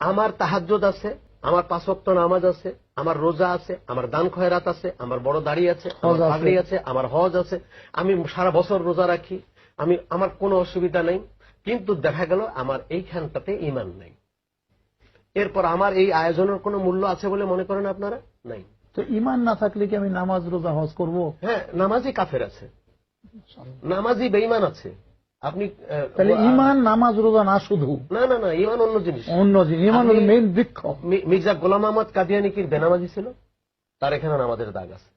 আমার তাহাজ্জুদ আছে, আমার 5 ওয়াক্ত নামাজ আছে, আমার রোজা আছে, আমার দান খয়রাত আছে, আমার বড় দাড়ি আছে, আমার পাগড়ি আছে, আমার হজ আছে, আমি সারা বছর রোজা রাখি, আমার কোনো অসুবিধা নেই। কিন্তু দেখা গেল আমার এইখানটাতে ঈমান নাই। এরপর আমার এই আয়োজনের কোনো মূল্য আছে বলে মনে করেন আপনারা? নাই। তো ঈমান না থাকলে কি আমি নামাজ রোজা হজ করব? হ্যাঁ, নামাজি কাফের আছে, নামাজি বেঈমান আছে। আপনি তাহলে ঈমান নামাজ রোজা না শুধু? না না না, ঈমান অন্য জিনিস। অন্য জিনিস, ঈমান হলো মেইন বৃক্ষ। মির্জা গোলাম আহমদ কাদিয়ানী কি বেনামাজি ছিল? তার এখানে নামাজের দাগ আছে,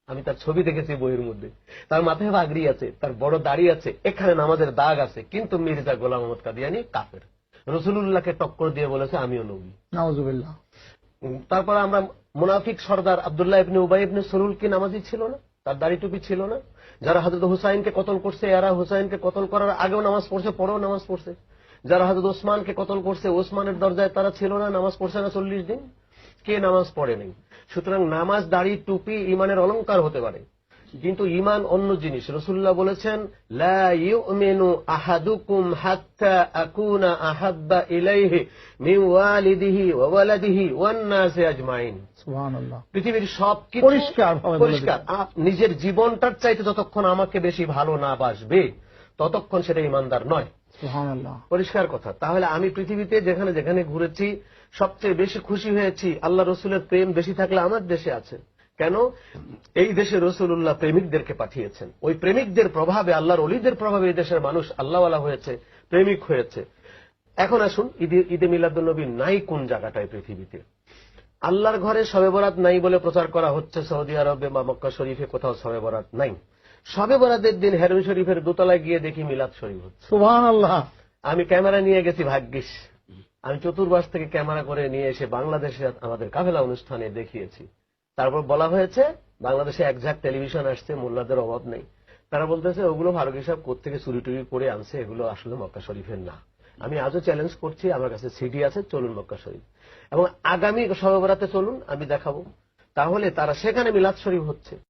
আমি তার ছবি দেখেছি বইয়ের মধ্যে। তার মাথায় পাগড়ি আছে, তার বড় দাড়ি আছে, এখানে নামাজের দাগ আছে। কিন্তু মির্জা গোলাম আহমদ কাদিয়ানী কাফের, রাসূলুল্লাহকে টক্কর দিয়ে বলেছে আমিও নবী। নাউযুবিল্লাহ। তারপরে আমরা মুনাফিক সর্দার আব্দুল্লাহ ইবনে উবাই ইবনে সলুল কি নামাজি ছিল না? তার দাড়ি টুপি ছিল না? যারা হযরত হুসাইনকে কতল করছে, এরা হুসাইনকে কতল করার আগেও নামাজ পড়ছে, পরেও নামাজ পড়ছে। যারা হযরত ওসমানকে কতল করছে, ওসমানের দরজায় তারা ছিল না, নামাজ পড়ছে না 40 দিন? কে নামাজ পড়ে নাই? সুতরাং নামাজ, দাড়ি, টুপি ঈমানের অলংকার হতে পারে, কিন্তু ঈমান অন্য জিনিস। রাসূলুল্লাহ বলেছেন লা ইউমিনু আহাদুকুম হাত্তা আকুনা আহাব্বা ইলাইহি মিন ওয়ালিদিহি ওয়া ওয়ালাদিহি ওয়ান নাসি আজমাইন। সুবহানাল্লাহ। পৃথিবীর সবকিছু পরিষ্কার, নিজের জীবনটার চাইতে যতক্ষণ আমাকে বেশি ভালো না বাসবে ততক্ষণ সেটা ঈমানদার নয়। সুবহানাল্লাহ। পরিষ্কার কথা। তাহলে আমি পৃথিবীতে যেখানে যেখানে ঘুরেছি সবচেয়ে বেশি খুশি হয়েছি আল্লাহ রসুলের প্রেম বেশি থাকলে আমার দেশে আছে। কেন? এই দেশে রাসূলুল্লাহ প্রেমিকদেরকে পাঠিয়েছেন। ওই প্রেমিকদের প্রভাবে, আল্লাহর ওলিদের প্রভাবে এই দেশের মানুষ আল্লাহওয়ালা হয়েছে, প্রেমিক হয়েছে। এখন আসুন, ঈদে মিলাদুন্নবী নাই কোন জায়গাটায় পৃথিবীতে? আল্লাহর ঘরে শবে বরাত নাই বলে প্রচার করা হচ্ছে সৌদি আরবে বা মক্কা শরীফে কোথাও শবে বরাত নাই। শবে বরাতের দিন হেরম শরীফের দোতলায় গিয়ে দেখি মিলাদ শরীফ হচ্ছে। সুবহানাল্লাহ। আমি ক্যামেরা নিয়ে গেছি, ভাগ্যিস আমি চতুর্পাশ থেকে ক্যামেরা করে নিয়ে এসে বাংলাদেশে আমাদের কাফেলা অনুষ্ঠানে দেখিয়েছি। তারপর বলা হয়েছে বাংলাদেশে একঝাঁক টেলিভিশন আসছে, মোল্লাদের অভাব নেই। তারা বলতেছে ওগুলো ফারুকী সাহেব কোত্থেকে চুরি টুরি করে আনছে, এগুলো আসলে মক্কা শরীফের না। আমি আজও চ্যালেঞ্জ করছি, আমার কাছে সিডি আছে, চলুন মক্কা শরীফ, এবং আগামী শবে বরাতে চলুন, আমি দেখাবো। তাহলে তারা সেখানে মিলাদ শরীফ হচ্ছে।